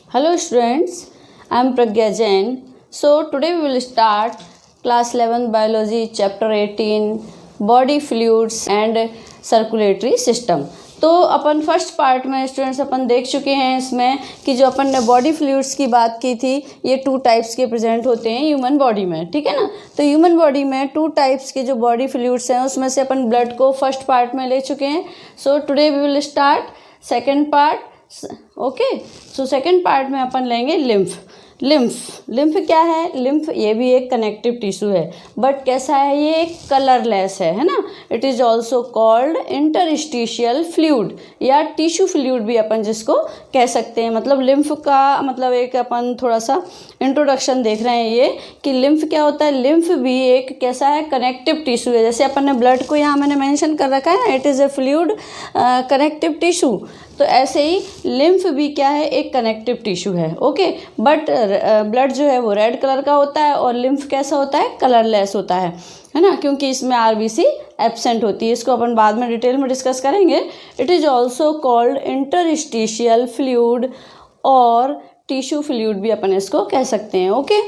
Hello students, I am Pragya Jain. So today we will start class 11 biology chapter 18 body fluids and circulatory system. तो अपन first part में students अपन देख चुके हैं इसमें कि जो अपन ने बॉडी फ्लूइड्स की बात की थी ये 2 टाइप्स के प्रेजेंट होते हैं ह्यूमन बॉडी में, ठीक है ना। तो ह्यूमन बॉडी में 2 टाइप्स के जो बॉडी फ्लूइड्स हैं उसमें से अपन ब्लड को फर्स्ट पार्ट में ले चुके हैं। So today we will start second part. Okay, so second part में अपन लेंगे लिम्फ क्या है? लिम्फ ये भी एक कनेक्टिव टिश्यू है, बट कैसा है? ये एक कलरलेस है ना। It is also called interstitial fluid या टिश्यू फ्लूइड भी अपन जिसको कह सकते हैं। मतलब लिम्फ का मतलब एक अपन थोड़ा सा इंट्रोडक्शन देख रहे हैं ये कि लिम्फ क्या होता है। लिम्फ भी एक कैसा है? कनेक्टिव टिश्यू है। जैसे अपन ने ब्लड को यहाँ मैंने मेंशन कर रखा है ना, it is a fluid connective tissue. तो ऐसे ही लिम्फ भी क्या है? एक कनेक्टिव टिश्यू है। ओके, बट ब्लड जो है वो रेड कलर का होता है और लिम्फ कैसा होता है? कलरलेस होता है ना, क्योंकि इसमें आरबीसी एब्सेंट होती है। इसको अपन बाद में डिटेल में डिस्कस करेंगे। It is also called interstitial fluid और टिश्यू फ्लूइड भी अपन इसको कह सकते हैं। ओके,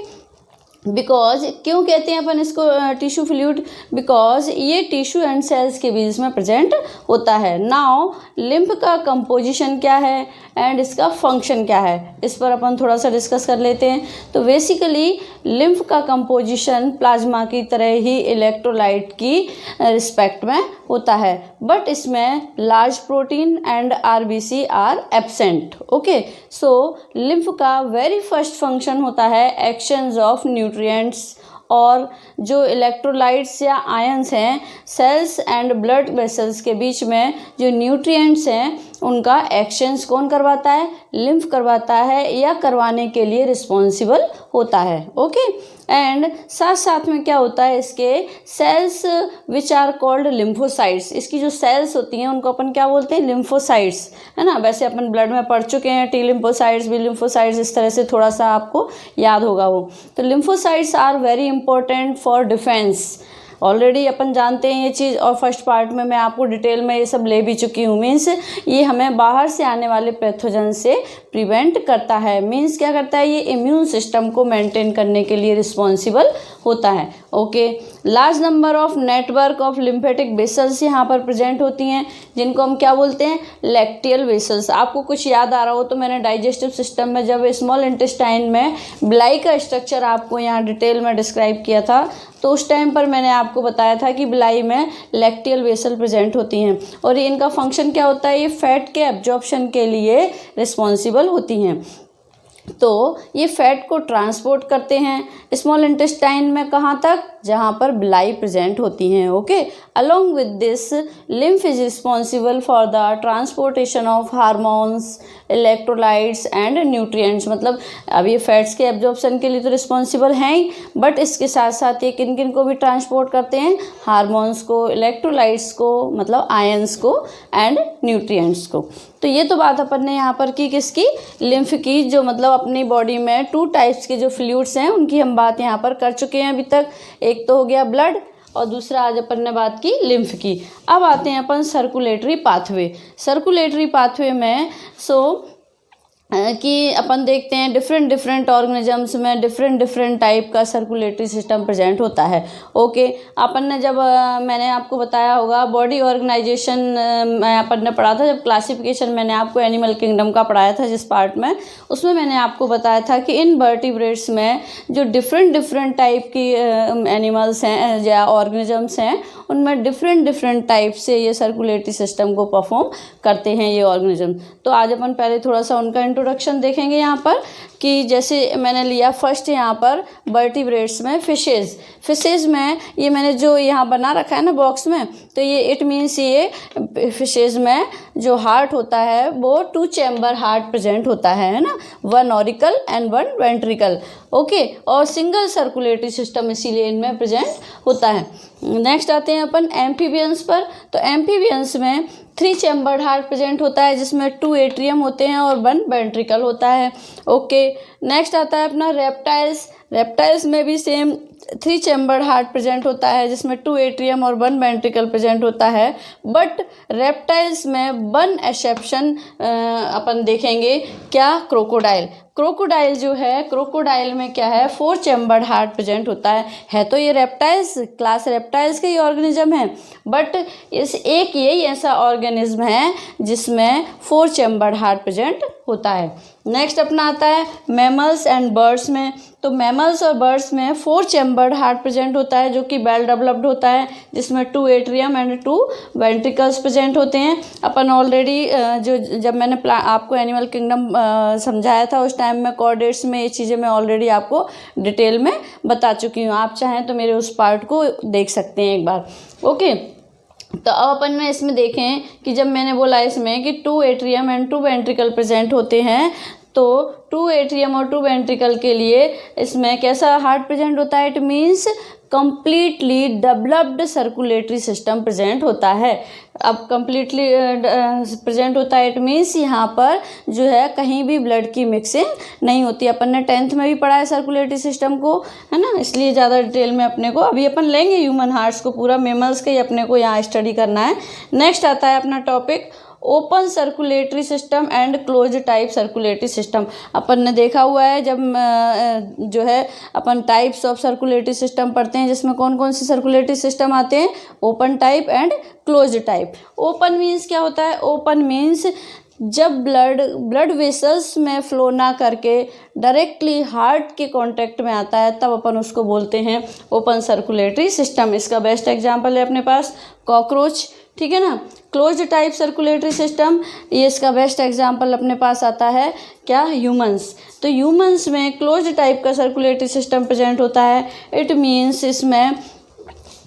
बिकॉज क्यों कहते हैं अपन इसको टिश्यू फ्लूइड? बिकॉज ये टिश्यू एंड सेल्स के बीच में प्रेजेंट होता है। नाउ लिम्फ का कंपोजिशन क्या है एंड इसका फंक्शन क्या है, इस पर अपन थोड़ा सा डिस्कस कर लेते हैं। तो बेसिकली लिम्फ का कंपोजिशन प्लाज्मा की तरह ही इलेक्ट्रोलाइट की रिस्पेक्ट में होता है, बट इसमें large protein and RBC are absent. Okay, so lymph का वेरी फर्स्ट फंक्शन होता है एक्शंस ऑफ न्यूट्रिएंट्स, और जो इलेक्ट्रोलाइट्स या आयंस हैं सेल्स एंड ब्लड वेसल्स के बीच में जो न्यूट्रिएंट्स हैं उनका एक्शंस कौन करवाता है? लिम्फ करवाता है या करवाने के लिए रिस्पॉन्सिबल होता है। ओके, एंड साथ साथ में क्या होता है? इसके cells which are called lymphocytes. इसकी जो सेल्स होती हैं उनको अपन क्या बोलते हैं? लिम्फोसाइट्स, है ना। वैसे अपन ब्लड में पढ़ चुके हैं टी लिम्फोसाइट्स, बी लिम्फोसाइट्स, इस तरह से थोड़ा सा आपको याद होगा वो। तो lymphocytes are very important for defence. Already अपन जानते हैं ये चीज़, और फर्स्ट पार्ट में मैं आपको डिटेल में ये सब ले भी चुकी हूँ। मीन्स ये हमें बाहर से आने वाले पैथोजन से प्रिवेंट करता है। मीन्स क्या करता है? ये इम्यून सिस्टम को मेंटेन करने के लिए रिस्पॉन्सिबल होता है। Okay, large number of network of lymphatic vessels यहाँ पर प्रेजेंट होती हैं, जिनको हम क्या बोलते हैं? Lacteal vessels. आपको कुछ याद आ रहा हो तो मैंने डाइजेस्टिव सिस्टम में जब स्मॉल इंटेस्टाइन में बिलाई का स्ट्रक्चर आपको यहाँ डिटेल में डिस्क्राइब किया था, तो उस टाइम पर मैंने आपको बताया था कि बिलाई में लैक्टियल वेसल प्रेजेंट होती हैं, और ये इनका फंक्शन क्या होता है? ये फैट के एब्जॉर्प्शन के लिए रिस्पॉन्सिबल होती हैं। तो ये फैट को ट्रांसपोर्ट करते हैं स्मॉल इंटेस्टाइन में, कहाँ तक? जहाँ पर बिलाई प्रेजेंट होती हैं। Okay, along with this lymph is responsible for the transportation of hormones, electrolytes and nutrients. मतलब अब ये फैट्स के एब्जॉर्प्शन के लिए तो रिस्पॉन्सिबल हैं ही, बट इसके साथ साथ ये किन किन को भी ट्रांसपोर्ट करते हैं? हार्मोन्स को, इलेक्ट्रोलाइट्स को, मतलब आयंस को एंड न्यूट्रिएंट्स को। तो ये तो बात अपन ने यहाँ पर की किसकी? लिम्फ की। जो मतलब अपनी बॉडी में 2 टाइप्स के जो फ्लूइड्स हैं उनकी हम बात यहाँ पर कर चुके हैं अभी तक। एक तो हो गया ब्लड और दूसरा आज अपन ने बात की लिम्फ की। अब आते हैं अपन सर्कुलेटरी पाथवे। सर्कुलेटरी पाथवे में कि अपन देखते हैं डिफरेंट ऑर्गेनिजम्स में डिफरेंट टाइप का सर्कुलेटरी सिस्टम प्रेजेंट होता है। ओके, अपन ने जब मैंने आपको बताया होगा बॉडी ऑर्गेनाइजेशन में अपन ने पढ़ा था, जब क्लासिफिकेशन मैंने आपको एनिमल किंगडम का पढ़ाया था जिस पार्ट में, उसमें मैंने आपको बताया था कि इन वर्टिब्रेट्स में जो डिफरेंट टाइप की एनिमल्स हैं या ऑर्गेनिजम्स हैं उनमें डिफरेंट टाइप से ये सर्कुलेटरी सिस्टम को परफॉर्म करते हैं ये ऑर्गेनिज्म। तो आज अपन पहले थोड़ा सा उनका इंट्रोडक्शन देखेंगे यहाँ पर कि जैसे मैंने लिया फर्स्ट यहाँ पर वर्टिब्रेट्स में फिशेज में ये मैंने जो यहाँ बना रखा है ना बॉक्स में, तो ये इट मीन्स ये फिशेज में जो हार्ट होता है वो 2 चैम्बर हार्ट प्रेजेंट होता है ना, 1 ऑरिकल एंड 1 वेंट्रिकल। ओके, और सिंगल सर्कुलेटरी सिस्टम इसीलिए इनमें प्रेजेंट होता है। नेक्स्ट आते हैं अपन एम्फीबियंस पर। तो एम्फीबियंस में 3 चैम्बर्ड हार्ट प्रेजेंट होता है जिसमें 2 एट्रियम होते हैं और 1 वेंट्रिकल होता है। ओके, नेक्स्ट आता है अपना रेप्टाइल्स। रेप्टाइल्स में भी सेम 3 चैम्बर्ड हार्ट प्रेजेंट होता है जिसमें 2 एट्रियम और 1 वेंट्रिकल प्रेजेंट होता है। बट रेप्टाइल्स में 1 एक्सेप्शन अपन देखेंगे, क्या? क्रोकोडाइल। क्रोकोडाइल जो है, क्रोकोडाइल में क्या है, 4 चैम्बर्ड हार्ट प्रेजेंट होता है तो ये रेप्टाइल्स, क्लास रेप्टाइल्स के ही ऑर्गेनिज्म है, बट इस एक यही ऐसा ऑर्गेनिज्म है जिसमें 4 चैम्बर्ड हार्ट प्रेजेंट होता है। नेक्स्ट अपना आता है मैमल्स एंड बर्ड्स में। तो मैमल्स और बर्ड्स में 4 चैम्बर्ड हार्ट प्रेजेंट होता है जो कि वेल डेवलप्ड होता है, जिसमें 2 एट्रियम एंड 2 वेंट्रिकल्स प्रेजेंट होते हैं। अपन ऑलरेडी जब मैंने आपको एनिमल किंगडम समझाया था उस टाइम में कॉर्डेट्स में ये चीज़ें मैं ऑलरेडी आपको डिटेल में बता चुकी हूँ। आप चाहें तो मेरे उस पार्ट को देख सकते हैं एक बार। ओके, तो अब अपन में इसमें देखें कि जब मैंने बोला इसमें कि 2 एट्रियम एंड 2 वेंट्रिकल प्रेजेंट होते हैं, तो 2 एट्रियम और 2 वेंट्रिकल के लिए इसमें कैसा हार्ट प्रेजेंट होता है? It means completely developed circulatory system present होता है। अब कंप्लीटली प्रेजेंट होता है इट मीन्स यहाँ पर जो है कहीं भी ब्लड की मिक्सिंग नहीं होती। अपन ने 10th में भी पढ़ा है सर्कुलेटरी सिस्टम को, है ना, इसलिए ज़्यादा डिटेल में अपने को अभी अपन लेंगे ह्यूमन हार्ट्स को, पूरा मेमल्स के ही अपने को यहाँ स्टडी करना है। नेक्स्ट आता है अपना topic open circulatory system and close type circulatory system. अपन ने देखा हुआ है जब जो है अपन टाइप्स ऑफ सर्कुलेटरी सिस्टम पढ़ते हैं जिसमें कौन कौन से सर्कुलेटरी सिस्टम आते हैं, open type and close type. Open means क्या होता है? ओपन मीन्स जब ब्लड वेसल्स में फ्लो ना करके डायरेक्टली हार्ट के कांटेक्ट में आता है तब अपन उसको बोलते हैं ओपन सर्कुलेटरी सिस्टम। इसका बेस्ट एग्जांपल है अपने पास कॉकरोच, ठीक है ना। क्लोज्ड टाइप सर्कुलेटरी सिस्टम, ये इसका बेस्ट एग्जांपल अपने पास आता है क्या? ह्यूमंस। तो ह्यूमंस में क्लोज्ड टाइप का सर्कुलेटरी सिस्टम प्रेजेंट होता है। इट मीन्स इसमें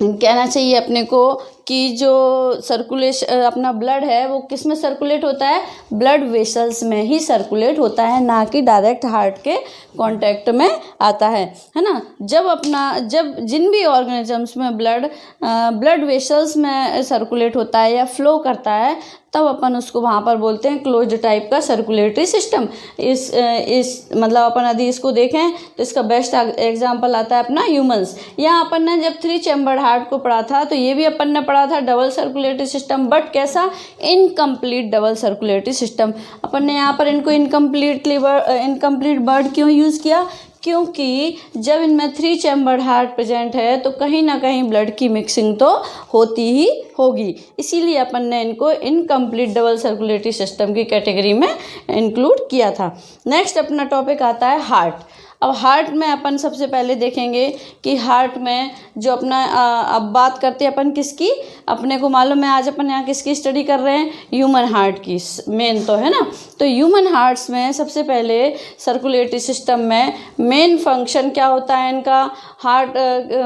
कहना चाहिए अपने को कि जो सर्कुलेशन अपना ब्लड है वो किस में सर्कुलेट होता है? ब्लड वेसल्स में ही सर्कुलेट होता है, ना कि डायरेक्ट हार्ट के कांटेक्ट में आता है ना। जब जिन भी ऑर्गेनिजम्स में ब्लड वेसल्स में सर्कुलेट होता है या फ्लो करता है तब अपन उसको वहाँ पर बोलते हैं क्लोज्ड टाइप का सर्कुलेटरी सिस्टम। इस मतलब अपन यदि इसको देखें तो इसका बेस्ट एग्जांपल आता है अपना ह्यूमंस। यहाँ अपन ने जब 3 चैम्बर्ड हार्ट को पढ़ा था तो ये भी अपन ने पढ़ा था डबल सर्कुलेटरी सिस्टम, बट कैसा? Incomplete double circulatory system. अपन ने यहाँ पर इनको इनकम्प्लीट वर्ड क्यों यूज़ किया? क्योंकि जब इनमें 3 चैम्बर्ड हार्ट प्रेजेंट है तो कहीं ना कहीं ब्लड की मिक्सिंग तो होती ही होगी, इसीलिए अपन ने इनको इनकम्प्लीट डबल सर्कुलेटरी सिस्टम की कैटेगरी में इंक्लूड किया था। नेक्स्ट अपना टॉपिक आता है हार्ट। अब हार्ट में अपन सबसे पहले देखेंगे कि हार्ट में जो अपना अब बात करते हैं अपन किसकी, अपने को मालूम है आज अपन यहाँ किसकी स्टडी कर रहे हैं? ह्यूमन हार्ट की मेन तो, है ना। तो ह्यूमन हार्ट्स में सबसे पहले सर्कुलेटरी सिस्टम में मेन फंक्शन क्या होता है इनका, हार्ट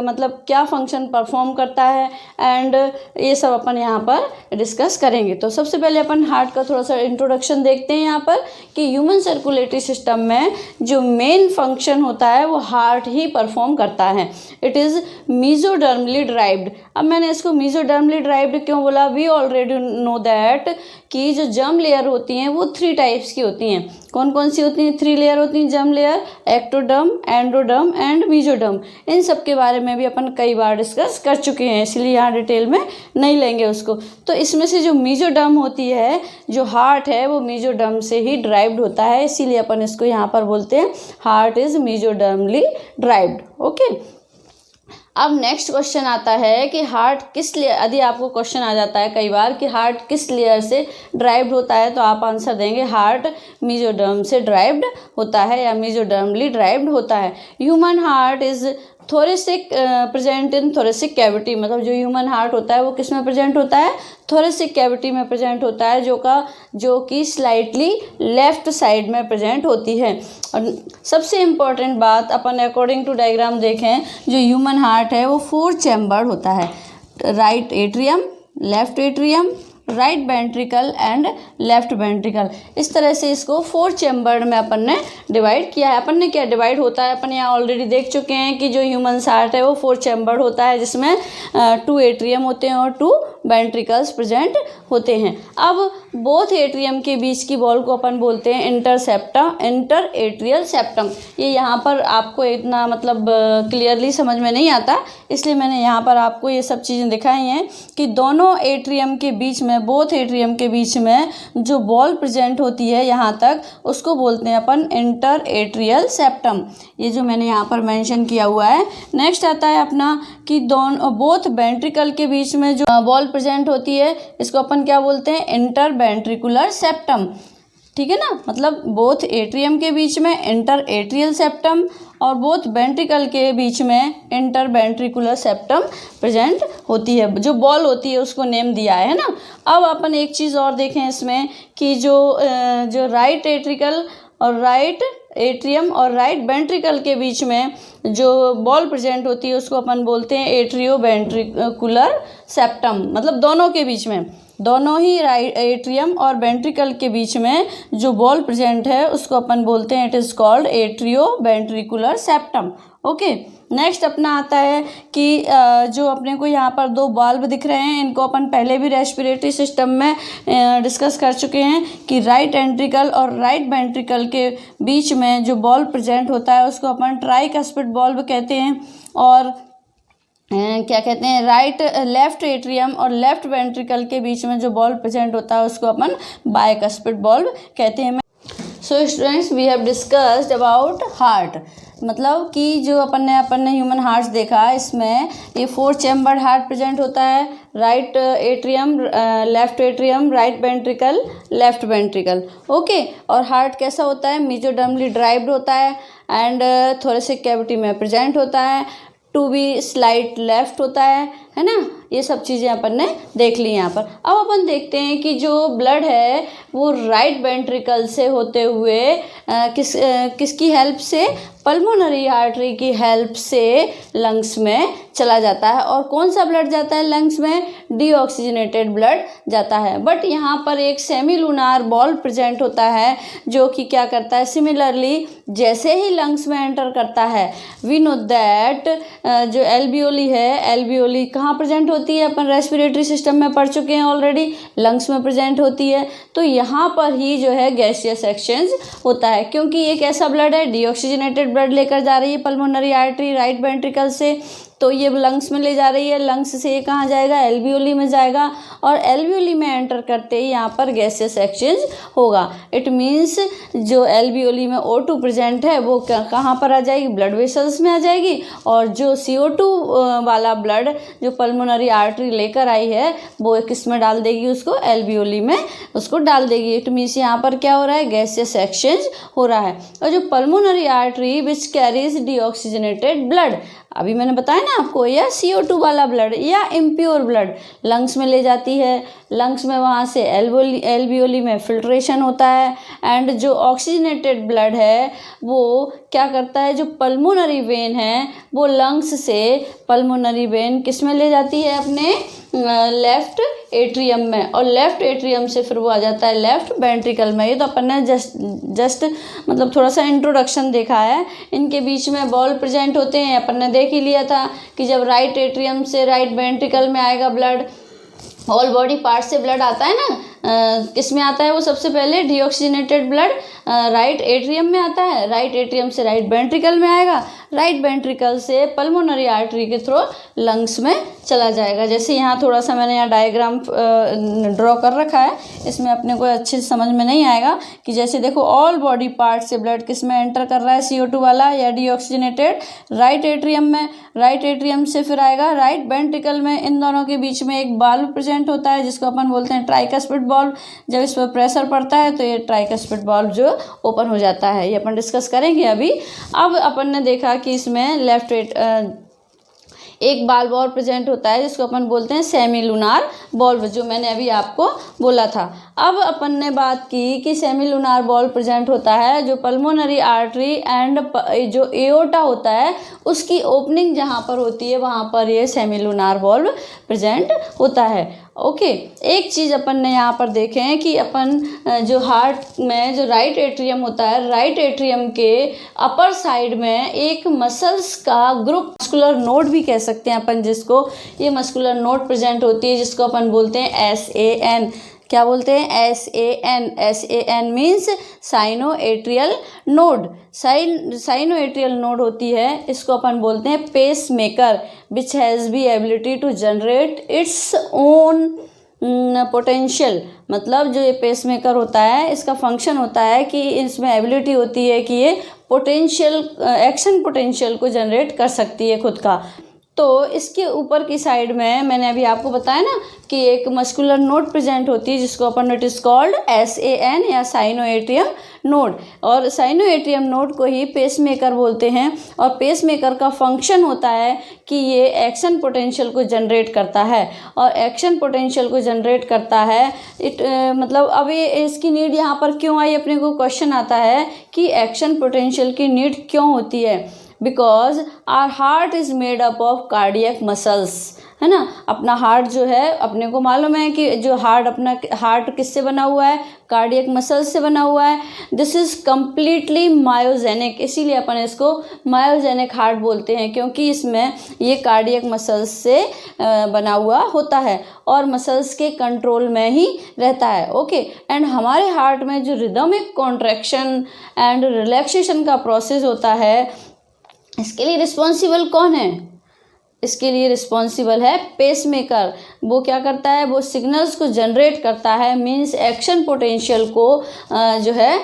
मतलब क्या फंक्शन परफॉर्म करता है, एंड ये सब अपन यहाँ पर डिस्कस करेंगे। तो सबसे पहले अपन हार्ट का थोड़ा सा इंट्रोडक्शन देखते हैं यहाँ पर कि ह्यूमन सर्कुलेटरी सिस्टम में जो मेन फंक्शन होता है वो हार्ट ही परफॉर्म करता है। It is mesodermally derived. अब मैंने इसको मीजोडर्मली ड्राइव्ड क्यों बोला? वी ऑलरेडी नो दैट कि जो जर्म लेयर होती हैं वो 3 टाइप्स की होती हैं। कौन कौन सी होती हैं? 3 लेयर होती हैं germ layer, ectoderm, endoderm and mesoderm. इन सब के बारे में भी अपन कई बार डिस्कस कर चुके हैं, इसलिए यहाँ डिटेल में नहीं लेंगे उसको। तो इसमें से जो मीजोडर्म होती है, जो हार्ट है वो मीजोडर्म से ही ड्राइव्ड होता है, इसीलिए अपन इसको यहाँ पर बोलते हैं heart is mesodermally derived. Okay, अब नेक्स्ट क्वेश्चन आता है कि हार्ट किस लेयर, यदि आपको क्वेश्चन आ जाता है कई बार कि हार्ट किस लेयर से ड्राइव्ड होता है तो आप आंसर देंगे हार्ट मीजोडर्म से ड्राइव्ड होता है या मीजोडर्मली ड्राइव्ड होता है। Human heart is thoracic present in thoracic cavity. मतलब जो ह्यूमन हार्ट होता है वो किस में प्रेजेंट होता है? थोरेसिक कैविटी में प्रेजेंट होता है, जो कि स्लाइटली लेफ्ट साइड में प्रेजेंट होती है। और सबसे इम्पॉर्टेंट बात अपन अकॉर्डिंग टू डायग्राम देखें, जो ह्यूमन हार्ट है वो 4 चैम्बर्ड होता है। Right atrium, left atrium, right ventricle and left ventricle. इस तरह से इसको 4 चैम्बर्ड में अपन ने डिवाइड किया है। अपन ने क्या डिवाइड होता है अपन यहाँ ऑलरेडी देख चुके हैं कि जो ह्यूमन हार्ट है वो 4 चैम्बर्ड होता है जिसमें 2 एट्रियम होते हैं और 2 वेंट्रिकल्स प्रेजेंट होते हैं। अब बोथ एट्रियम के बीच की वॉल को अपन बोलते हैं इंटर एट्रियल सेप्टम। ये यहाँ पर आपको इतना मतलब क्लियरली समझ में नहीं आता, इसलिए मैंने यहाँ पर आपको ये सब चीज़ें दिखाई हैं कि दोनों एट्रियम के बीच में, बोथ एट्रियम के बीच में जो वॉल प्रेजेंट होती है यहाँ तक, उसको बोलते हैं अपन इंटर एट्रियल सेप्टम। ये जो मैंने यहाँ पर मेंशन किया हुआ है। नेक्स्ट आता है अपना कि बोथ वेंट्रिकल के बीच में जो वॉल प्रेजेंट होती है, इसको अपन क्या बोलते हैं, इंटर वेंट्रिकुलर सेप्टम। ठीक है ना, मतलब बोथ एट्रियम के बीच में इंटर एट्रियल सेप्टम और बोथ वेंट्रिकल के बीच में इंटर वेंट्रिकुलर सेप्टम प्रेजेंट होती है। जो बॉल होती है उसको नेम दिया है ना। अब अपन एक चीज़ और देखें इसमें कि जो राइट एट्रिकल और राइट एट्रियम और राइट वेंट्रिकल के बीच में जो बॉल प्रेजेंट होती है उसको अपन बोलते हैं एट्रियो वेंट्रिकुलर सेप्टम। मतलब दोनों के बीच में, दोनों ही राइट एट्रियम और वेंट्रिकल के बीच में जो बॉल प्रेजेंट है उसको अपन बोलते हैं, it is called atrio ventricular septum. Okay, next अपना आता है कि जो अपने को यहाँ पर दो वाल्व दिख रहे हैं, इनको अपन पहले भी रेस्पिरेटरी सिस्टम में डिस्कस कर चुके हैं कि राइट एंट्रिकल और राइट वेंट्रिकल के बीच में जो बॉल प्रेजेंट होता है उसको अपन ट्राइकस्पिड बॉल्व कहते हैं। और क्या कहते हैं, लेफ्ट एट्रियम और लेफ्ट वेंट्रिकल के बीच में जो बॉल प्रेजेंट होता है उसको अपन बाइकस्पिड बॉल्व कहते हैं। So students, we have discussed about heart. मतलब कि जो अपन ने ह्यूमन हार्ट देखा, इसमें ये 4 चैम्बर्ड हार्ट प्रेजेंट होता है, right atrium, left atrium, right ventricle, left ventricle. Okay, और हार्ट कैसा होता है, मेसोडर्मली ड्राइव्ड होता है एंड थोरेसिक कैविटी में प्रेजेंट होता है, टू बी स्लाइट लेफ्ट होता है ना। ये सब चीज़ें अपन ने देख ली यहाँ पर। अब अपन देखते हैं कि जो ब्लड है वो राइट वेंट्रिकल से होते हुए किसकी हेल्प से, पल्मोनरी आर्टरी की हेल्प से लंग्स में चला जाता है। और कौन सा ब्लड जाता है लंग्स में, डीऑक्सीजनेटेड ब्लड जाता है। बट यहाँ पर एक सेमी लूनार बॉल प्रेजेंट होता है जो कि क्या करता है, सिमिलरली जैसे ही लंग्स में एंटर करता है, वी नो दैट जो एल्वियोली है, एल्वियोली कहाँ प्रेजेंट होती है, अपन रेस्पिरेटरी सिस्टम में पढ़ चुके हैं ऑलरेडी, लंग्स में प्रेजेंट होती है। तो यहाँ पर ही जो है गैसियस एक्सचेंज होता है, क्योंकि एक ऐसा ब्लड है, डीऑक्सीजनेटेड ब्लड लेकर जा रही है पल्मोनरी आर्टरी राइट वेंट्रिकल से, तो ये लंग्स में ले जा रही है, लंग्स से ये कहाँ जाएगा, एल्वियोली में जाएगा, और एल्वियोली में एंटर करते ही यहाँ पर गैसियस एक्सचेंज होगा। इट मीन्स जो एल्वियोली में O2 प्रेजेंट है वो कहाँ पर आ जाएगी, ब्लड वेसल्स में आ जाएगी, और जो CO2 वाला ब्लड जो पल्मोनरी आर्टरी लेकर आई है वो किस में डाल देगी, उसको एल्वियोली में उसको डाल देगी। इट मीन्स यहाँ पर क्या हो रहा है, गैसियस एक्सचेंज हो रहा है। और जो pulmonary artery which carries deoxygenated blood, अभी मैंने बताया ना आपको, या CO2 वाला ब्लड या इम्प्योर ब्लड लंग्स में ले जाती है, लंग्स में वहाँ से एल्वियोली में फिल्ट्रेशन होता है, एंड जो ऑक्सीजनेटेड ब्लड है वो क्या करता है, जो पल्मोनरी वेन है वो लंग्स से पल्मोनरी वेन किस में ले जाती है, अपने लेफ्ट एट्रियम में, और लेफ्ट एट्रियम से फिर वो आ जाता है लेफ्ट वेंट्रिकल में। ये तो अपन ने जस्ट मतलब थोड़ा सा इंट्रोडक्शन देखा है। इनके बीच में बॉल प्रेजेंट होते हैं, अपन ने देख ही लिया था कि जब राइट एट्रियम से राइट वेंट्रिकल में आएगा ब्लड, ऑल बॉडी पार्ट से ब्लड आता है ना, किस में आता है वो, सबसे पहले डीऑक्सीजनेटेड ब्लड राइट एट्रियम में आता है, राइट एट्रियम से राइट वेंट्रिकल में आएगा, राइट वेंट्रिकल से पल्मोनरी आर्टरी के थ्रू लंग्स में चला जाएगा। जैसे यहाँ थोड़ा सा मैंने यहाँ डायग्राम ड्रॉ कर रखा है, इसमें अपने को अच्छे से समझ में नहीं आएगा कि जैसे देखो ऑल बॉडी पार्ट से ब्लड किस में एंटर कर रहा है, CO2 वाला या डीऑक्सीजनेटेड, राइट एट्रियम में, राइट एट्रियम से फिर आएगा राइट वेंट्रिकल में। इन दोनों के बीच में एक वाल्व प्रेजेंट होता है जिसको अपन बोलते हैं ट्राइकस्पिड वाल्व। जब इस पर प्रेशर पड़ता है तो ये ट्राइकस्पिड वाल्व जो ओपन हो जाता है, ये अपन डिस्कस करेंगे अभी। अब अपन ने देखा कि इसमें लेफ्ट एक बाल्व और प्रेजेंट होता है जिसको अपन बोलते हैं सेमी लूनार बॉल्व, जो मैंने अभी आपको बोला था। अब अपन ने बात की कि सेमिलुनार वॉल्व प्रेजेंट होता है जो पल्मोनरी आर्टरी एंड जो एओर्टा होता है उसकी ओपनिंग जहाँ पर होती है वहाँ पर ये सेमिलुनार वॉल्व प्रेजेंट होता है। ओके, एक चीज़ अपन ने यहाँ पर देखे हैं कि अपन जो हार्ट में जो राइट एट्रियम होता है, राइट एट्रियम के अपर साइड में एक मसल्स का ग्रुप, मस्कुलर नोड भी कह सकते हैं अपन जिसको, ये मस्कुलर नोड प्रेजेंट होती है जिसको अपन बोलते हैं SAN। क्या बोलते हैं? SAN। SAN means sino atrial node. Sino atrial node होती है, इसको अपन बोलते हैं pace maker, which has be ability to generate its own potential. मतलब जो ये पेस मेकर होता है इसका फंक्शन होता है कि इसमें एबिलिटी होती है कि ये पोटेंशियल, एक्शन पोटेंशियल को जनरेट कर सकती है खुद का। तो इसके ऊपर की साइड में मैंने अभी आपको बताया ना कि एक मस्कुलर नोड प्रेजेंट होती है जिसको अपन इट इज़ कॉल्ड SAN या साइनोएट्रियम नोड, और साइनोएट्रियम नोड को ही पेसमेकर बोलते हैं। और पेसमेकर का फंक्शन होता है कि ये एक्शन पोटेंशियल को जनरेट करता है, और एक्शन पोटेंशियल को जनरेट करता है मतलब अब ये इसकी नीड यहाँ पर क्यों आई, अपने को क्वेश्चन आता है कि एक्शन पोटेंशियल की नीड क्यों होती है। Because our heart is made up of cardiac muscles, है ना। अपना हार्ट जो है, अपने को मालूम है कि जो अपना हार्ट किससे बना हुआ है, कार्डियक मसल्स से बना हुआ है। दिस इज़ कम्प्लीटली मायोजेनिक, इसीलिए अपन इसको मायोजेनिक हार्ट बोलते हैं, क्योंकि इसमें ये कार्डियक मसल्स से बना हुआ होता है और मसल्स के कंट्रोल में ही रहता है। ओके, एंड हमारे हार्ट में जो रिदमिक कॉन्ट्रैक्शन एंड रिलैक्सेशन का प्रोसेस होता है, इसके लिए रिस्पॉन्सिबल कौन है? इसके लिए रिस्पॉन्सिबल है पेसमेकर। वो क्या करता है, वो सिग्नल्स को जनरेट करता है, मींस एक्शन पोटेंशियल को जो है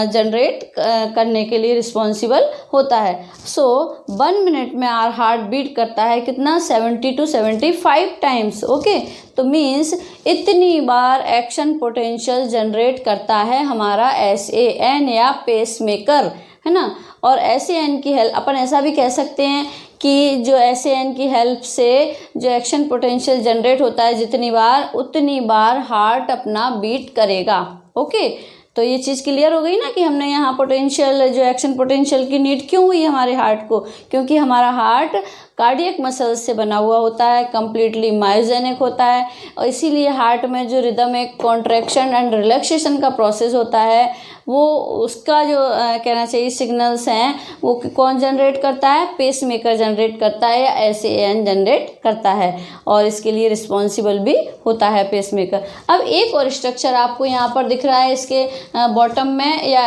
जनरेट करने के लिए रिस्पॉन्सिबल होता है। सो 1 मिनट में आवर हार्ट बीट करता है कितना, 70 to 75 टाइम्स। ओके, तो मीन्स इतनी बार एक्शन पोटेंशियल जनरेट करता है हमारा SAN या पेसमेकर, है ना। और SAN की हेल्प, अपन ऐसा भी कह सकते हैं कि जो SAN की हेल्प से जो एक्शन पोटेंशियल जनरेट होता है जितनी बार, उतनी बार हार्ट अपना बीट करेगा। ओके, तो ये चीज़ क्लियर हो गई ना कि हमने यहाँ पोटेंशियल, जो एक्शन पोटेंशियल की नीड क्यों हुई हमारे हार्ट को, क्योंकि हमारा हार्ट कार्डियक मसल्स से बना हुआ होता है, कम्प्लीटली मायोजेनिक होता है, और इसीलिए हार्ट में जो रिदमिक कॉन्ट्रैक्शन एंड रिलैक्सेशन का प्रोसेस होता है वो उसका जो कहना चाहिए सिग्नल्स हैं वो कौन जनरेट करता है, पेसमेकर जनरेट करता है या SAN जनरेट करता है, और इसके लिए रिस्पॉन्सिबल भी होता है पेसमेकर। अब एक और स्ट्रक्चर आपको यहाँ पर दिख रहा है इसके बॉटम में या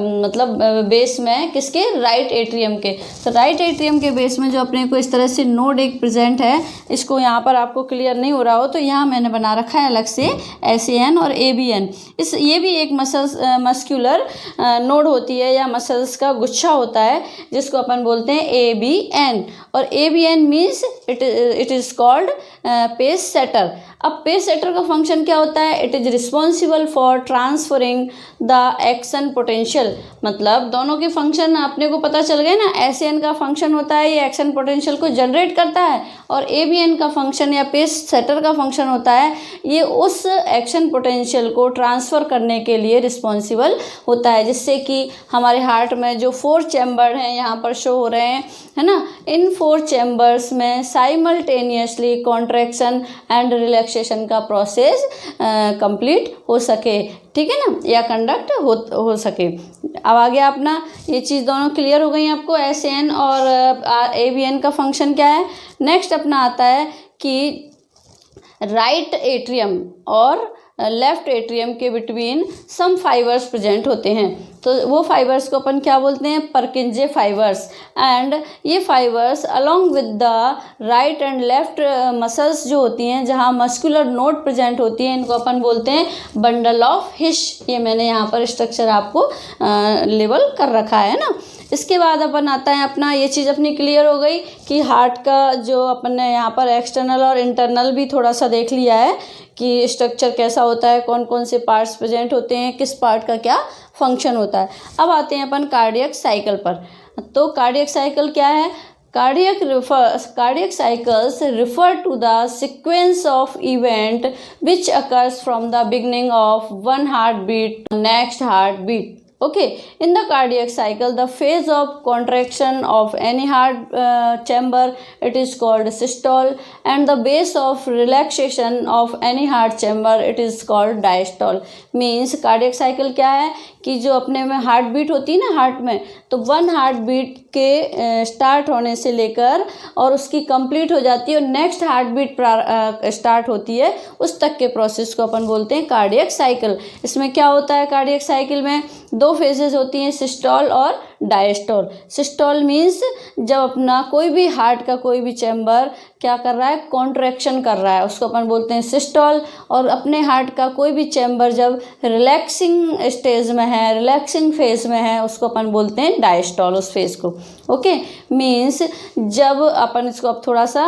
मतलब बेस में, किसके, राइट एट्रियम के। तो राइट एट्रियम के बेस में जो अपने को इस तरह से नोड एक प्रेजेंट है, इसको यहाँ पर आपको क्लियर नहीं हो रहा हो तो यहाँ मैंने बना रखा है अलग से SAN और ABN। ये भी एक मस्कुलर नोड होती है या मसल्स का गुच्छा होता है जिसको अपन बोलते हैं ABN, और ABN means it is called pace setter. अब पेस सेटर का फंक्शन क्या होता है, it is responsible for transferring the action potential. मतलब दोनों के फंक्शन अपने को पता चल गए ना, SAN का फंक्शन होता है ये एक्शन पोटेंशियल को जनरेट करता है, और ABN का फंक्शन या पेस सेटर का फंक्शन होता है ये उस एक्शन पोटेंशियल को ट्रांसफ़र करने के लिए रिस्पॉन्सिबल होता है, जिससे कि हमारे हार्ट में जो 4 चैम्बर हैं यहाँ पर शो हो रहे हैं, है ना, इन 4 चैम्बर्स में साइमल्टेनियसली कॉन्ट्रैक्शन एंड रिलैक्सेशन का प्रोसेस कंप्लीट हो सके, ठीक है ना, या कंडक्ट हो सके। अब आगे अपना ये चीज़ दोनों क्लियर हो गई आपको, SAN और ABN का फंक्शन क्या है। नेक्स्ट अपना आता है कि राइट एट्रियम और लेफ्ट एट्रियम के बिटवीन सम फाइबर्स प्रेजेंट होते हैं, तो वो फाइबर्स को अपन क्या बोलते हैं, परकिंजे फाइबर्स। एंड ये fibres along with the right and left muscles जो होती हैं जहाँ मस्कुलर नोड प्रेजेंट होती हैं, इनको अपन बोलते हैं बंडल ऑफ हिश। ये मैंने यहाँ पर स्ट्रक्चर आपको लेबल कर रखा है ना। इसके बाद अपन आता है अपना, ये चीज़ अपनी क्लियर हो गई कि हार्ट का जो अपन ने यहाँ पर एक्सटर्नल और इंटरनल भी थोड़ा सा देख लिया है कि स्ट्रक्चर कैसा होता है, कौन कौन से पार्ट्स प्रेजेंट होते हैं, किस पार्ट का क्या फंक्शन होता है। अब आते हैं अपन कार्डियक साइकिल पर। तो कार्डियक साइकिल क्या है, Cardiac cycles refer to the sequence of event which occurs from the beginning of one heartbeat to next heartbeat. Okay, in the cardiac cycle, the phase of contraction of any heart chamber, it is called systole, and the base of relaxation of any heart chamber, it is called diastole. Means cardiac cycle क्या है कि जो अपने में heart beat होती है ना heart में, तो वन हार्ट बीट के स्टार्ट होने से लेकर और उसकी कंप्लीट हो जाती है और नेक्स्ट हार्ट बीट स्टार्ट होती है, उस तक के प्रोसेस को अपन बोलते हैं कार्डियक साइकिल. इसमें क्या होता है कार्डियक साइकिल में? दो फेजेस होती हैं, सिस्टोल और डायस्टोल. सिस्टोल मीन्स जब अपना कोई भी हार्ट का कोई भी चैम्बर क्या कर रहा है, कॉन्ट्रैक्शन कर रहा है, उसको अपन बोलते हैं सिस्टोल. और अपने हार्ट का कोई भी चैम्बर जब रिलैक्सिंग स्टेज में है, रिलैक्सिंग फेज में है, उसको अपन बोलते हैं डायस्टोल, उस फेज को. ओके, मीन्स जब अपन इसको अब थोड़ा सा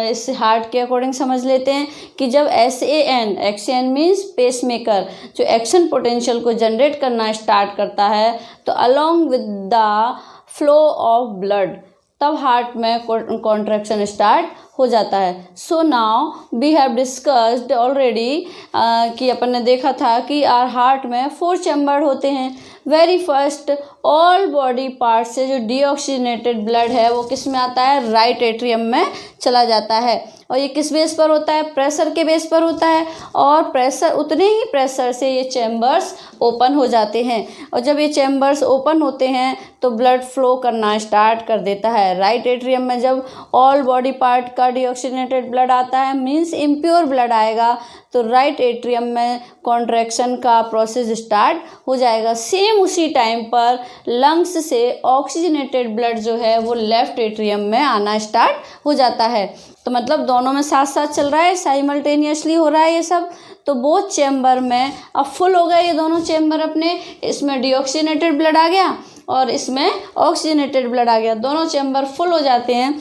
इस हार्ट के अकॉर्डिंग समझ लेते हैं कि जब एक्सएन मीन्स पेस मेकर जो एक्शन पोटेंशियल को जनरेट करना स्टार्ट करता है, तो along with the flow of blood तब हार्ट में कॉन्ट्रैक्शन स्टार्ट हो जाता है. So now we have discussed already कि अपन ने देखा था कि आर हार्ट में 4 चैम्बर होते हैं. Very first all body part से जो डीऑक्सीजनेटेड ब्लड है वो किस में आता है, राइट एट्रियम में चला जाता है. और ये किस बेस पर होता है, प्रेशर के बेस पर होता है. और प्रेशर, उतने ही प्रेशर से ये चैम्बर्स ओपन हो जाते हैं. और जब ये चैम्बर्स ओपन होते हैं तो ब्लड फ्लो करना स्टार्ट कर देता है. राइट एट्रियम में जब ऑल बॉडी पार्ट का डीऑक्सीजनेटेड ब्लड आता है, मीन्स इम्प्योर ब्लड आएगा, तो राइट एट्रियम में कॉन्ट्रैक्शन का प्रोसेस स्टार्ट हो जाएगा. सेम उसी टाइम पर लंग्स से ऑक्सीजनेटेड ब्लड जो है वो लेफ्ट एट्रियम में आना स्टार्ट हो जाता है. तो मतलब दोनों में साथ साथ चल रहा है, साइमल्टेनियसली हो रहा है ये सब. तो बोथ चैम्बर में अब फुल हो गए ये दोनों चैम्बर अपने, इसमें डीऑक्सीजनेटेड ब्लड आ गया और इसमें ऑक्सीजनेटेड ब्लड आ गया. दोनों चैम्बर फुल हो जाते हैं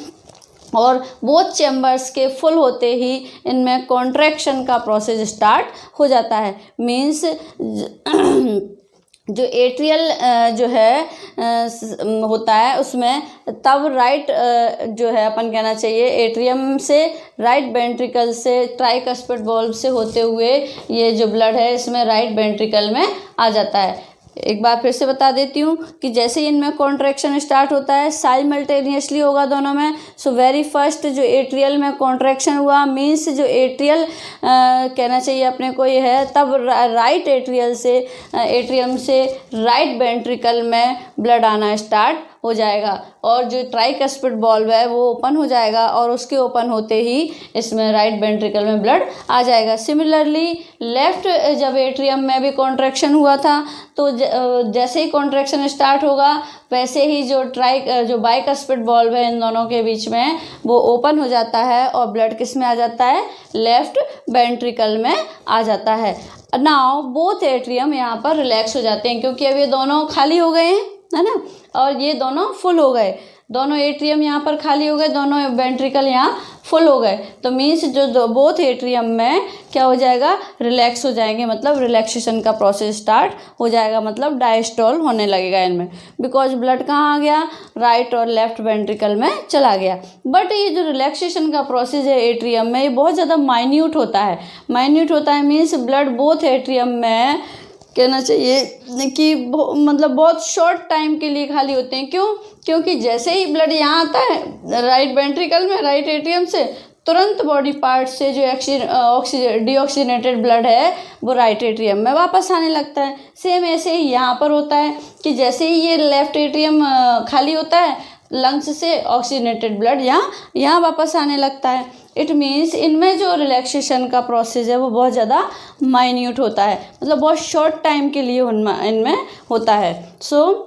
और बोथ चैम्बर्स के फुल होते ही इनमें कॉन्ट्रैक्शन का प्रोसेस स्टार्ट हो जाता है. मीन्स जो एट्रियल जो है होता है उसमें तब राइट जो है अपन कहना चाहिए एट्रियम से राइट वेंट्रिकल से ट्राइकस्पिड वाल्व से होते हुए ये जो ब्लड है इसमें राइट वेंट्रिकल में आ जाता है. एक बार फिर से बता देती हूँ कि जैसे इनमें कॉन्ट्रैक्शन स्टार्ट होता है साइमल्टेनियसली होगा दोनों में. सो वेरी फर्स्ट जो एट्रियल में कॉन्ट्रैक्शन हुआ, मीन्स जो एट्रियल कहना चाहिए अपने को ये है, तब राइट एट्रियम से राइट वेंट्रिकल में ब्लड आना स्टार्ट हो जाएगा और जो ट्राइकस्पिड वाल्व है वो ओपन हो जाएगा और उसके ओपन होते ही इसमें राइट वेंट्रिकल में ब्लड आ जाएगा. सिमिलरली लेफ्ट जब एट्रियम में भी कॉन्ट्रैक्शन हुआ था तो जैसे ही कॉन्ट्रैक्शन स्टार्ट होगा वैसे ही जो बाइकस्पिड वाल्व है इन दोनों के बीच में वो ओपन हो जाता है और ब्लड किस में आ जाता है, लेफ्ट वेंट्रिकल में आ जाता है. नाउ बोथ एट्रियम यहाँ पर रिलैक्स हो जाते हैं क्योंकि अब ये दोनों खाली हो गए हैं, है ना, और ये दोनों फुल हो गए. दोनों एट्रियम यहाँ पर खाली हो गए, दोनों वेंट्रिकल यहाँ फुल हो गए. तो मीन्स जो बोथ एट्रियम में क्या हो जाएगा, रिलैक्स हो जाएंगे, मतलब रिलैक्सेशन का प्रोसेस स्टार्ट हो जाएगा, मतलब डायस्टोल होने लगेगा इनमें. बिकॉज ब्लड कहाँ आ गया, राइट और लेफ्ट वेंट्रिकल में चला गया. बट ये जो रिलैक्सेशन का प्रोसेस है एट्रियम में ये बहुत ज़्यादा माइन्यूट होता है. माइन्यूट होता है मीन्स ब्लड बोथ एट्रियम में कहना चाहिए कि मतलब बहुत शॉर्ट टाइम के लिए खाली होते हैं. क्यों? क्योंकि जैसे ही ब्लड यहाँ आता है राइट वेंट्रिकल में, राइट एट्रियम से, तुरंत बॉडी पार्ट से जो डीऑक्सीजनेटेड ब्लड है वो राइट एट्रियम में वापस आने लगता है. सेम ऐसे ही यहाँ पर होता है कि जैसे ही ये लेफ्ट एट्रियम खाली होता है लंग्स से ऑक्सीजनेटेड ब्लड यहाँ वापस आने लगता है. इट मीन्स इनमें जो रिलैक्सेशन का प्रोसेस है वो बहुत ज़्यादा माइन्यूट होता है, मतलब बहुत शॉर्ट टाइम के लिए इनमें होता है. सो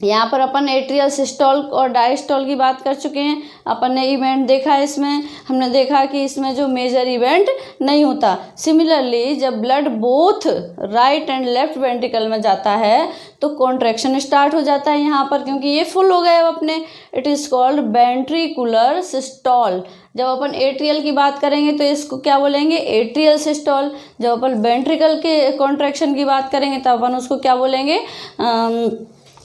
यहाँ पर अपन एट्रियल सिस्टोल और डायस्टोल की बात कर चुके हैं. अपन ने इवेंट देखा है, इसमें हमने देखा कि इसमें जो मेजर इवेंट नहीं होता. सिमिलरली जब blood both right and left ventricle में जाता है तो कॉन्ट्रैक्शन स्टार्ट हो जाता है यहाँ पर, क्योंकि ये फुल हो गए अब अपने. It is called ventricular systole. जब अपन एट्रियल की बात करेंगे तो इसको क्या बोलेंगे, एट्रियल सिस्टोल. जब अपन वेंट्रिकल के कॉन्ट्रैक्शन की बात करेंगे तब अपन उसको क्या बोलेंगे,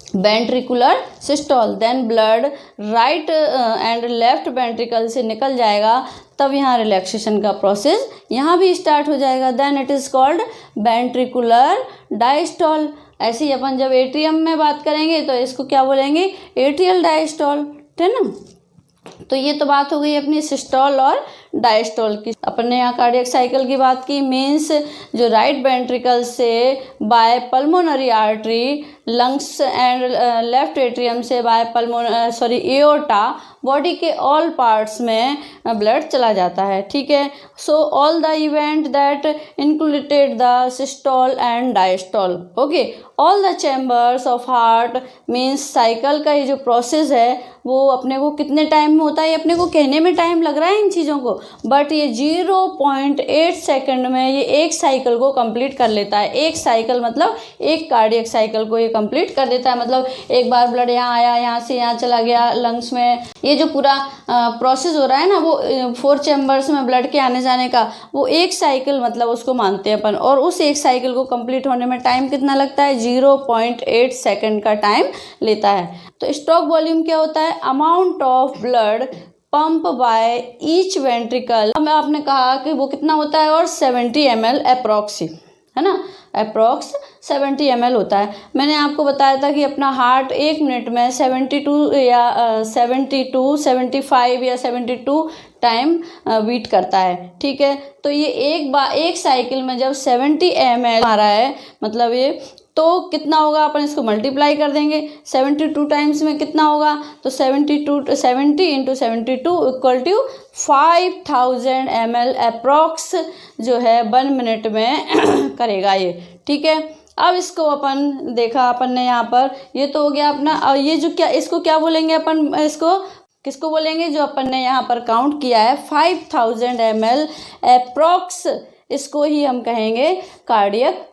ventricular systole, then blood right and left ventricle से निकल जाएगा, तब यहाँ रिलैक्सेशन का प्रोसेस यहाँ भी स्टार्ट हो जाएगा, then it is called ventricular diastole. ऐसे ही अपन जब एट्रियम में बात करेंगे तो इसको क्या बोलेंगे, एट्रियल डायस्टोल, ठीक है ना। तो ये तो बात हो गई अपनी सिस्टोल और डायस्टोल की। अपन ने यहाँ कार्डियक साइकिल की बात की, मीन्स जो राइट वेंट्रिकल से by pulmonary artery lungs and left atrium से बाय एओर्टा बॉडी के ऑल पार्ट्स में ब्लड चला जाता है, ठीक है। So all the event that included the systole and diastole, okay. All the chambers of heart, means cycle का ये जो प्रोसेस है वो अपने को कितने टाइम में होता है, ये अपने को कहने में टाइम लग रहा है इन चीज़ों को, बट ये 0.8 सेकंड में ये एक साइकिल को कंप्लीट कर लेता है। एक साइकिल मतलब एक कार्डियक साइकिल को ये कंप्लीट कर देता है, मतलब एक बार ब्लड यहाँ आया, यहाँ से यहाँ चला गया लंग्स में, ये जो पूरा प्रोसेस हो रहा है ना वो 4 चैम्बर्स में ब्लड के आने जाने का, वो एक साइकिल मतलब उसको मानते हैं अपन। और उस एक साइकिल को कंप्लीट होने में टाइम कितना लगता है, 0.8 सेकंड का टाइम लेता है। तो स्ट्रोक वॉल्यूम क्या होता है, amount of blood pump by each ventricle. अब आपने कहा कि वो कितना होता है, और 70 ml अप्रॉक्स, है ना, अप्रॉक्स 70 ml होता है। मैंने आपको बताया था कि अपना हार्ट एक मिनट में 72 या 75 या 72 टाइम बीट करता है, ठीक है। तो ये एक साइकिल में जब 70 ml आ रहा है, मतलब ये तो कितना होगा, अपन इसको मल्टीप्लाई कर देंगे 72 टाइम्स में कितना होगा, तो 70 × 72 इक्वल टू 5000 ml अप्रॉक्स जो है 1 मिनट में करेगा ये, ठीक है। अब इसको अपन देखा, अपन ने यहाँ पर ये तो हो गया अपना, और ये जो क्या इसको क्या बोलेंगे अपन, इसको किसको बोलेंगे, जो अपन ने यहाँ पर काउंट किया है 5000 ml अप्रॉक्स, इसको ही हम कहेंगे कार्डियक।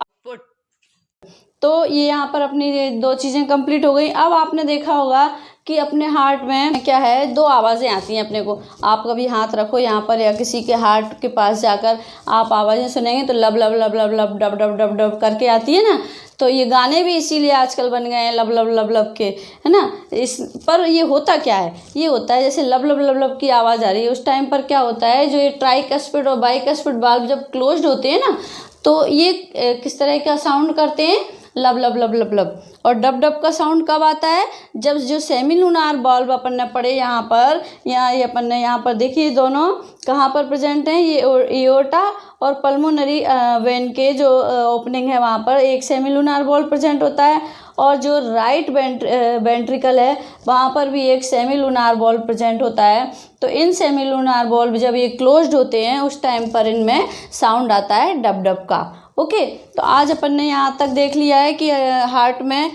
तो ये यहाँ पर अपनी 2 चीज़ें कंप्लीट हो गई। अब आपने देखा होगा कि अपने हार्ट में क्या है, 2 आवाज़ें आती हैं अपने को। आप कभी हाथ रखो यहाँ पर या किसी के हार्ट के पास जाकर आप आवाज़ें सुनेंगे तो लब लब लब लब लब डब डब डब डब करके आती है ना। तो ये गाने भी इसीलिए आजकल बन गए हैं लब लब लब लब के, है ना। इस पर ये होता क्या है, ये होता है जैसे लब लब लब लब की आवाज़ आ रही है, उस टाइम पर क्या होता है, जो ये ट्राइकस्पिड और बाइकस्पिड वाल्व जब क्लोज्ड होते हैं ना, तो ये किस तरह का साउंड करते हैं, लब लब लब लब लब। और डब डब का साउंड कब आता है, जब जो सेमिलुनार बल्ब अपन ने पढ़े यहाँ पर, ये अपन ने यहाँ पर देखिए दोनों कहाँ पर प्रेजेंट हैं, ये एओर्टा और पल्मोनरी वेन के जो ओपनिंग है वहाँ पर एक सेमिलुनार बल्ब प्रेजेंट होता है, और जो राइट वेंट्रिकल है वहाँ पर भी एक सेमिलुनार बल्ब प्रेजेंट होता है। तो इन सेमिलुनार बल्ब जब ये क्लोज्ड होते हैं उस टाइम पर इनमें साउंड आता है डब डब का, ओके। तो आज अपन ने यहाँ तक देख लिया है कि हार्ट में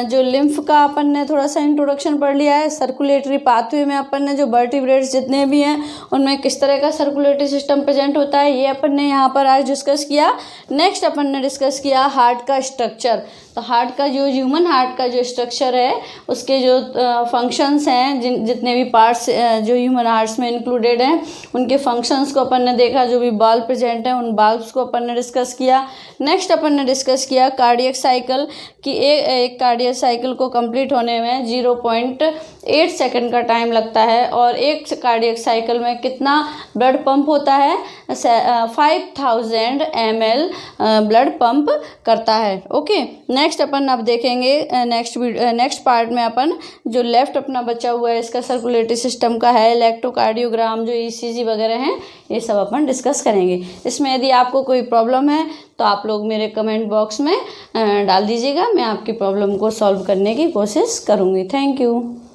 जो लिम्फ का अपन ने थोड़ा सा इंट्रोडक्शन पढ़ लिया है, सर्कुलेटरी पाथवे में अपन ने जो वर्टिब्रेट्स जितने भी हैं उनमें किस तरह का सर्कुलेटरी सिस्टम प्रेजेंट होता है, ये अपन ने यहाँ पर आज डिस्कस किया। नेक्स्ट अपन ने डिस्कस किया हार्ट का स्ट्रक्चर। तो हार्ट का जो ह्यूमन हार्ट का जो स्ट्रक्चर है उसके जो फंक्शंस हैं, जितने भी पार्ट्स जो ह्यूमन हार्ट्स में इंक्लूडेड हैं उनके फंक्शंस को अपन ने देखा, जो भी बाल्ब प्रेजेंट हैं उन बाल्ब्स को अपन ने डिस्कस किया। नेक्स्ट अपन ने डिस्कस किया कार्डियक साइकिल कि एक कार्डियक साइकिल को कंप्लीट होने में 0.8 सेकंड का टाइम लगता है, और एक कार्डियक साइकिल में कितना ब्लड पंप होता है, 5000 ml ब्लड पंप करता है, ओके। नेक्स्ट अपन अब देखेंगे नेक्स्ट पार्ट में अपन जो लेफ्ट अपना बचा हुआ है इसका सर्कुलेटरी सिस्टम का है, इलेक्ट्रोकार्डियोग्राम जो ECG वगैरह हैं, ये सब अपन डिस्कस करेंगे। इसमें यदि आपको कोई प्रॉब्लम है तो आप लोग मेरे कमेंट बॉक्स में डाल दीजिएगा, मैं आपकी प्रॉब्लम को सॉल्व करने की कोशिश करूँगी। Thank you.